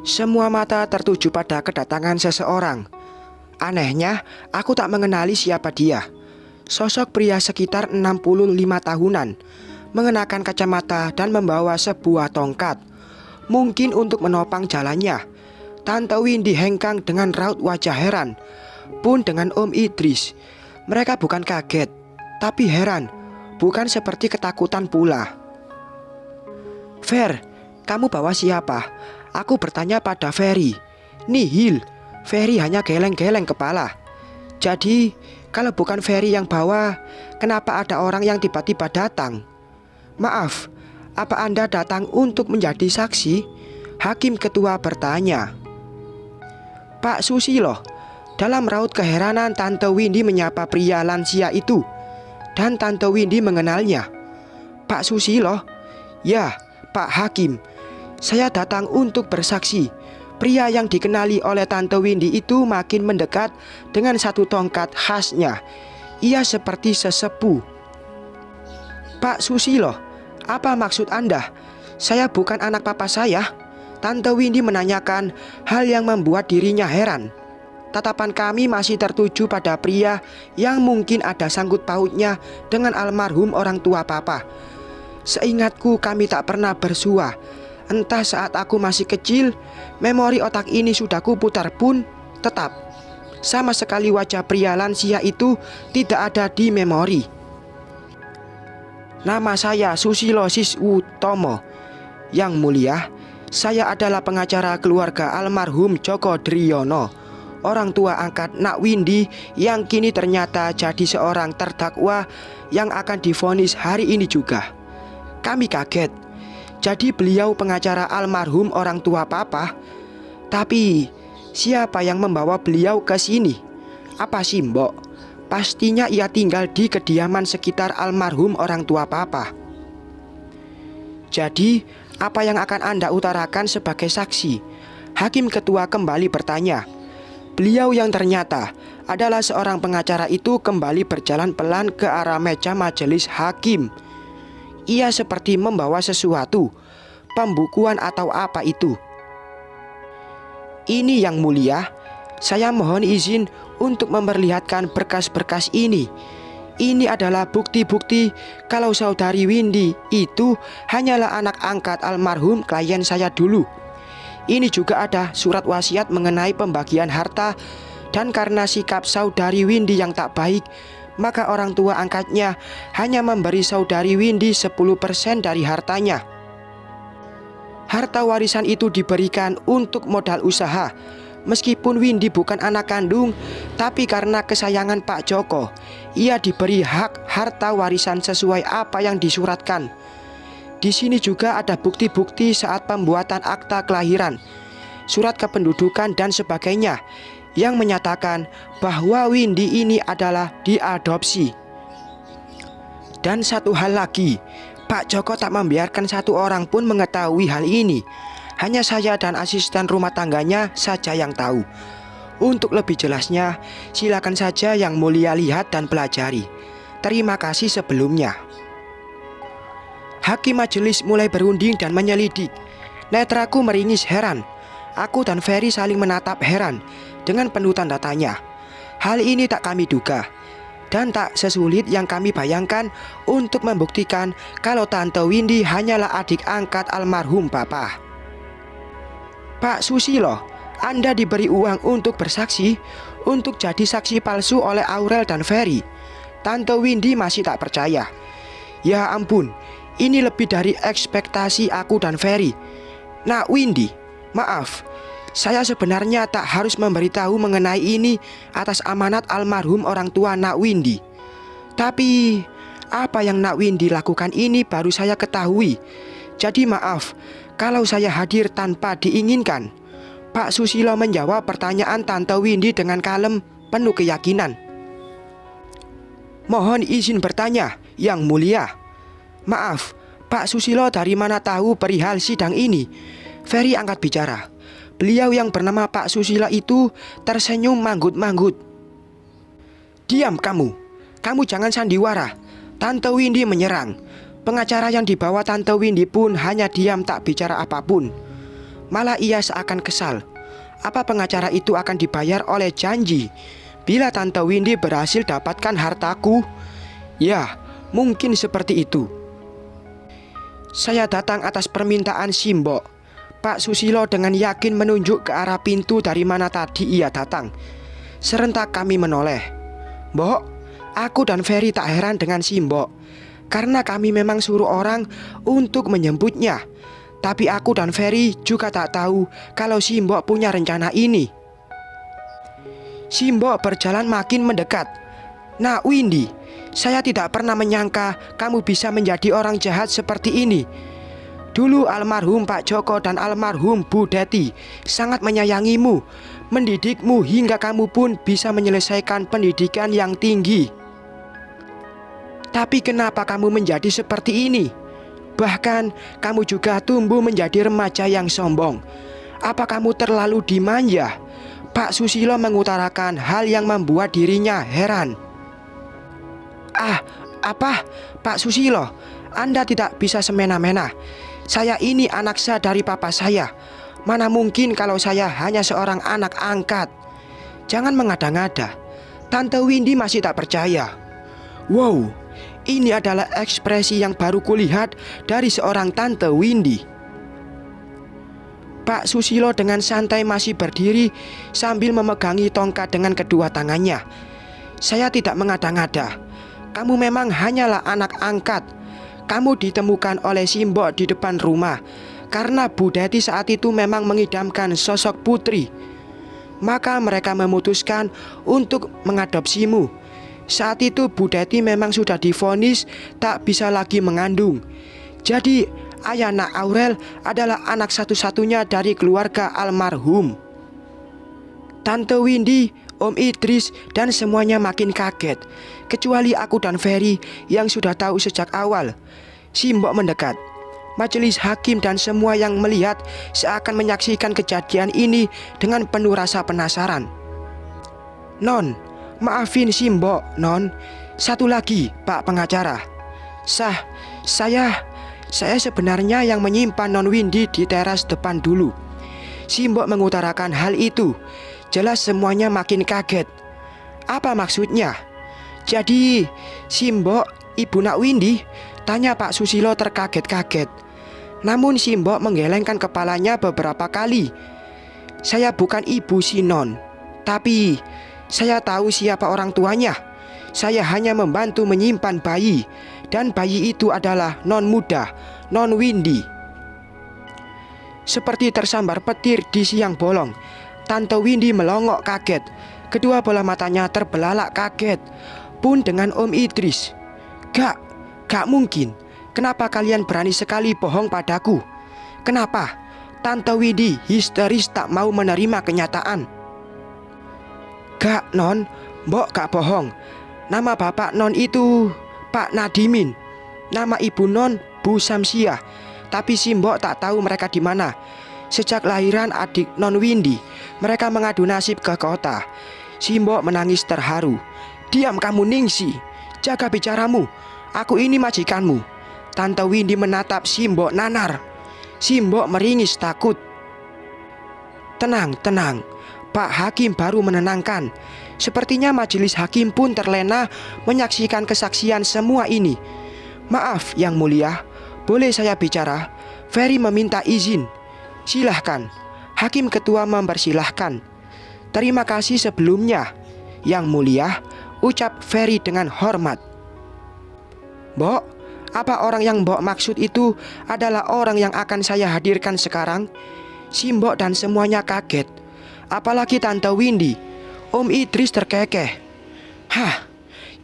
Semua mata tertuju pada kedatangan seseorang. Anehnya, aku tak mengenali siapa dia. Sosok pria sekitar 65 tahunan, mengenakan kacamata dan membawa sebuah tongkat. Mungkin untuk menopang jalannya. Tante Windy hengkang dengan raut wajah heran. Pun dengan Om Idris. Mereka bukan kaget, tapi heran. Bukan seperti ketakutan pula. "Fer, kamu bawa siapa?" Aku bertanya pada Ferry. "Nihil." Ferry hanya geleng-geleng kepala. "Jadi, kalau bukan Ferry yang bawa, kenapa ada orang yang tiba-tiba datang?" "Maaf, apa Anda datang untuk menjadi saksi?" Hakim ketua bertanya. "Pak Susilo." Dalam raut keheranan Tante Windy menyapa pria lansia itu. Dan Tante Windy mengenalnya. "Pak Susilo?" "Ya, Pak Hakim. Saya datang untuk bersaksi." Pria yang dikenali oleh Tante Windy itu makin mendekat dengan satu tongkat khasnya. Ia seperti sesepuh. "Pak Susilo, apa maksud Anda? Saya bukan anak papa saya." Tante Windy menanyakan hal yang membuat dirinya heran. Tatapan kami masih tertuju pada pria yang mungkin ada sangkut pautnya dengan almarhum orang tua papa. Seingatku kami tak pernah bersua. Entah saat aku masih kecil, memori otak ini sudah kuputar pun tetap. Sama sekali wajah pria lansia itu tidak ada di memori. "Nama saya Susilo Siswutomo. Yang mulia, saya adalah pengacara keluarga almarhum Joko Driono, orang tua angkat Nak Windy yang kini ternyata jadi seorang terdakwa yang akan divonis hari ini juga." Kami kaget. Jadi beliau pengacara almarhum orang tua papa. Tapi siapa yang membawa beliau ke sini? Apa Simbok? Pastinya ia tinggal di kediaman sekitar almarhum orang tua papa. "Jadi apa yang akan Anda utarakan sebagai saksi?" Hakim ketua kembali bertanya. Beliau yang ternyata adalah seorang pengacara itu kembali berjalan pelan ke arah meja majelis hakim. Ia seperti membawa sesuatu, pembukuan atau apa itu. "Ini yang mulia, saya mohon izin untuk memperlihatkan berkas-berkas ini. Ini adalah bukti-bukti kalau saudari Windy itu hanyalah anak angkat almarhum klien saya dulu. Ini juga ada surat wasiat mengenai pembagian harta, dan karena sikap saudari Windy yang tak baik, maka orang tua angkatnya hanya memberi saudari Windy 10% dari hartanya. Harta warisan itu diberikan untuk modal usaha. Meskipun Windy bukan anak kandung, tapi karena kesayangan Pak Joko, ia diberi hak harta warisan sesuai apa yang disuratkan. Di sini juga ada bukti-bukti saat pembuatan akta kelahiran, surat kependudukan dan sebagainya, yang menyatakan bahwa Windy ini adalah diadopsi. Dan satu hal lagi, Pak Joko tak membiarkan satu orang pun mengetahui hal ini. Hanya saya dan asisten rumah tangganya saja yang tahu. Untuk lebih jelasnya, silakan saja yang mulia lihat dan pelajari. Terima kasih sebelumnya." Hakim majelis mulai berunding dan menyelidik. Netraku meringis heran. Aku dan Ferry saling menatap heran dengan penuh tanda tanya. Hal ini tak kami duga, dan tak sesulit yang kami bayangkan untuk membuktikan kalau Tante Windy hanyalah adik angkat almarhum Papa. "Pak Susilo, Anda diberi uang untuk bersaksi, untuk jadi saksi palsu oleh Aurel dan Ferry." Tante Windy masih tak percaya. "Ya ampun, ini lebih dari ekspektasi aku dan Ferry. Nak Windy, maaf, saya sebenarnya tak harus memberitahu mengenai ini atas amanat almarhum orang tua Nak Windy. Tapi apa yang Nak Windy lakukan ini baru saya ketahui. Jadi maaf kalau saya hadir tanpa diinginkan." Pak Susilo menjawab pertanyaan Tante Windy dengan kalem, penuh keyakinan. "Mohon izin bertanya, Yang Mulia." "Maaf, Pak Susilo dari mana tahu perihal sidang ini?" Ferry angkat bicara. Beliau yang bernama Pak Susilo itu tersenyum manggut-manggut. "Diam kamu, kamu jangan sandiwara." Tante Windy menyerang. Pengacara yang dibawa Tante Windy pun hanya diam tak bicara apapun. Malah ia seakan kesal. Apa pengacara itu akan dibayar oleh janji bila Tante Windy berhasil dapatkan hartaku? Ya, mungkin seperti itu. Saya datang atas permintaan Simbok. Pak Susilo dengan yakin menunjuk ke arah pintu dari mana tadi ia datang. Serentak kami menoleh. Mbok, aku dan Ferry tak heran dengan Simbok, karena kami memang suruh orang untuk menyebutnya. Tapi aku dan Ferry juga tak tahu kalau Simbok punya rencana ini. Simbok berjalan makin mendekat. Nah Windy, saya tidak pernah menyangka kamu bisa menjadi orang jahat seperti ini. Dulu almarhum Pak Joko dan almarhum Bu Deti sangat menyayangimu, mendidikmu hingga kamu pun bisa menyelesaikan pendidikan yang tinggi. Tapi kenapa kamu menjadi seperti ini? Bahkan kamu juga tumbuh menjadi remaja yang sombong. Apa kamu terlalu dimanja? Pak Susilo mengutarakan hal yang membuat dirinya heran. Apa? Pak Susilo, Anda tidak bisa semena-mena. Saya ini anak sah dari papa saya. Mana mungkin kalau saya hanya seorang anak angkat. Jangan mengada-ngada. Tante Windy masih tak percaya. Wow, ini adalah ekspresi yang baru kulihat dari seorang Tante Windy. Pak Susilo dengan santai masih berdiri sambil memegangi tongkat dengan kedua tangannya. Saya tidak mengada-ngada. Kamu memang hanyalah anak angkat. Kamu ditemukan oleh Simbok di depan rumah karena Bu Deti saat itu memang mengidamkan sosok putri. Maka mereka memutuskan untuk mengadopsimu. Saat itu Bu Deti memang sudah divonis tak bisa lagi mengandung. Jadi Ayana Aurel adalah anak satu-satunya dari keluarga almarhum. Tante Windy, Om Idris dan semuanya makin kaget. Kecuali aku dan Ferry yang sudah tahu sejak awal. Simbok mendekat. Majelis hakim dan semua yang melihat seakan menyaksikan kejadian ini dengan penuh rasa penasaran. Non, maafin Simbok, Non. Satu lagi, Pak pengacara. Saya sebenarnya yang menyimpan Non Windy di teras depan dulu. Simbok mengutarakan hal itu. Jelas semuanya makin kaget. Apa maksudnya? Jadi, Simbok ibu Nak Windy? Tanya Pak Susilo terkaget-kaget. Namun Simbok menggelengkan kepalanya beberapa kali. Saya bukan ibu si Non, tapi saya tahu siapa orang tuanya. Saya hanya membantu menyimpan bayi, dan bayi itu adalah Non muda, Non Windy. Seperti tersambar petir di siang bolong, Tante Windy melongok kaget. Kedua bola matanya terbelalak kaget. Pun dengan Om Idris. Gak mungkin. Kenapa kalian berani sekali bohong padaku? Kenapa? Tante Windy histeris tak mau menerima kenyataan. Gak Non, Mbok gak bohong. Nama bapak Non itu Pak Nadimin. Nama ibu Non Bu Samsiah. Tapi si Mbok tak tahu mereka di mana. Sejak lahiran adik Non Windy, mereka mengadu nasib ke kota. Si Mbok menangis terharu. Diam kamu Ningsi, jaga bicaramu. Aku ini majikanmu. Tante Windy menatap Simbok nanar. Simbok meringis takut. Tenang. Pak Hakim baru menenangkan. Sepertinya majelis hakim pun terlena menyaksikan kesaksian semua ini. Maaf Yang Mulia, boleh saya bicara? Ferry meminta izin. Silahkan. Hakim ketua mempersilahkan. Terima kasih sebelumnya, Yang Mulia, ucap Ferry dengan hormat. Mbok, apa orang yang Mbok maksud itu adalah orang yang akan saya hadirkan sekarang? Simbok dan semuanya kaget. Apalagi Tante Windy. Om Idris terkekeh.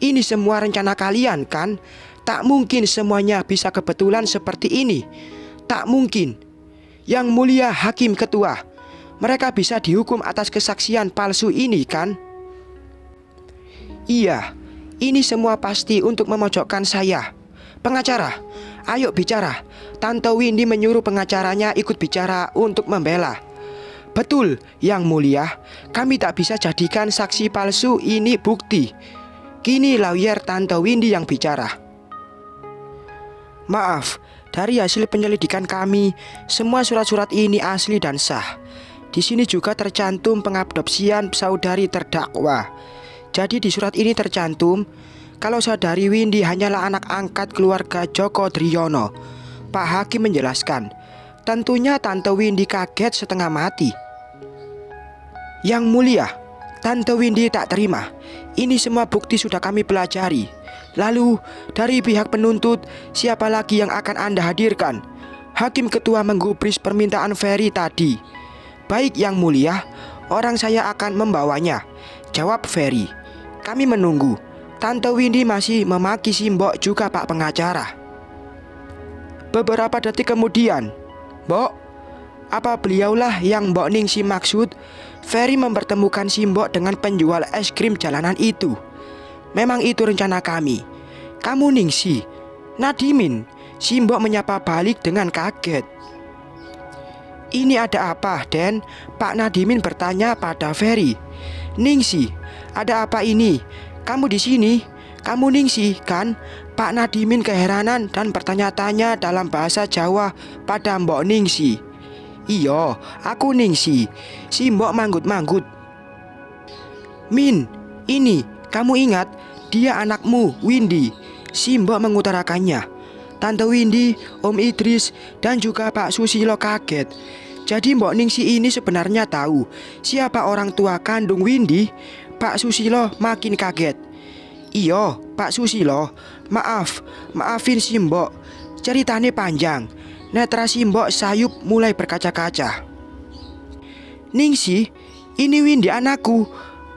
Ini semua rencana kalian kan? Tak mungkin semuanya bisa kebetulan seperti ini. Tak mungkin. Yang Mulia Hakim Ketua, mereka bisa dihukum atas kesaksian palsu ini kan? Iya, ini semua pasti untuk memojokkan saya. Pengacara, ayo bicara. Tante Windy menyuruh pengacaranya ikut bicara untuk membela. Betul, Yang Mulia, kami tak bisa jadikan saksi palsu ini bukti. Kini lawyer Tante Windy yang bicara. Maaf, dari hasil penyelidikan kami, semua surat-surat ini asli dan sah. Di sini juga tercantum pengadopsian saudari terdakwa. Jadi di surat ini tercantum kalau saudari Windy hanyalah anak angkat keluarga Joko Driono. Pak Hakim menjelaskan. Tentunya Tante Windy kaget setengah mati. Yang mulia, Tante Windy tak terima. Ini semua bukti sudah kami pelajari. Lalu, dari pihak penuntut, siapa lagi yang akan Anda hadirkan? Hakim Ketua menggubris permintaan Ferry tadi. Baik yang mulia, orang saya akan membawanya, jawab Ferry. Kami menunggu. Tante Windy masih memaki Simbok juga Pak Pengacara. Beberapa detik kemudian, Mbok, apa beliaulah yang Mbok Ningsi maksud? Ferry mempertemukan Simbok dengan penjual es krim jalanan itu. Memang itu rencana kami. Kamu Ningsi, Nadimin, Simbok menyapa balik dengan kaget. Ini ada apa, Den? Pak Nadimin bertanya pada Ferry. Ningsi, ada apa ini? Kamu di sini? Kamu Ningsi, kan? Pak Nadimin keheranan dan bertanya-tanya dalam bahasa Jawa pada Mbok Ningsi. Iyo, aku Ningsi. Simbok manggut-manggut. Min, ini, kamu ingat, dia anakmu, Windy. Simbok mengutarakannya. Tante Windy, Om Idris, dan juga Pak Susilo kaget. Jadi Mbok Ningsi ini sebenarnya tahu siapa orang tua kandung Windy. Pak Susilo makin kaget. Iyo, Pak Susilo, maafin Simbok. Ceritanya panjang. Netra Simbok sayup mulai berkaca-kaca. Ningsi, ini Windy anakku.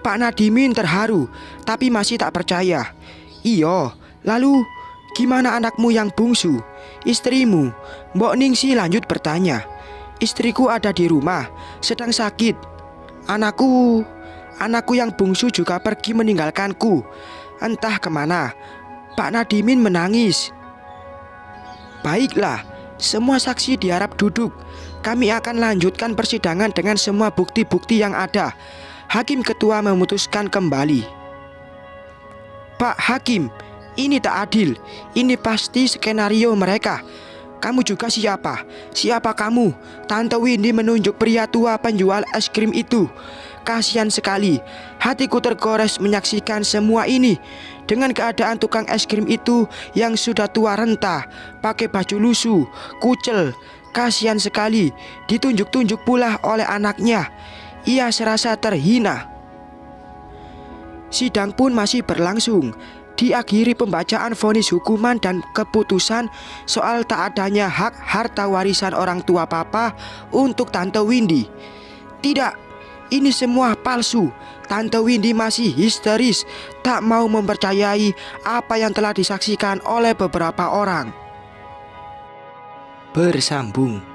Pak Nadimin terharu, tapi masih tak percaya. Iyo, lalu gimana anakmu yang bungsu? Istrimu? Mbok Ningsi lanjut bertanya. Istriku ada di rumah, sedang sakit. Anakku yang bungsu juga pergi meninggalkanku. Entah kemana. Pak Nadimin menangis. Baiklah, semua saksi diharap duduk. Kami akan lanjutkan persidangan dengan semua bukti-bukti yang ada. Hakim Ketua memutuskan kembali. Pak Hakim, ini tak adil. Ini pasti skenario mereka. Kamu juga siapa? Siapa kamu? Tante Windy menunjuk pria tua penjual es krim itu. Kasihan sekali. Hatiku tergores menyaksikan semua ini. Dengan keadaan tukang es krim itu yang sudah tua renta, pakai baju lusuh, kucel. Kasihan sekali. Ditunjuk-tunjuk pula oleh anaknya. Ia serasa terhina. Sidang pun masih berlangsung. Diakhiri pembacaan vonis hukuman dan keputusan soal tak adanya hak harta warisan orang tua papa untuk Tante Windy. Tidak, ini semua palsu. Tante Windy masih histeris, tak mau mempercayai apa yang telah disaksikan oleh beberapa orang. Bersambung.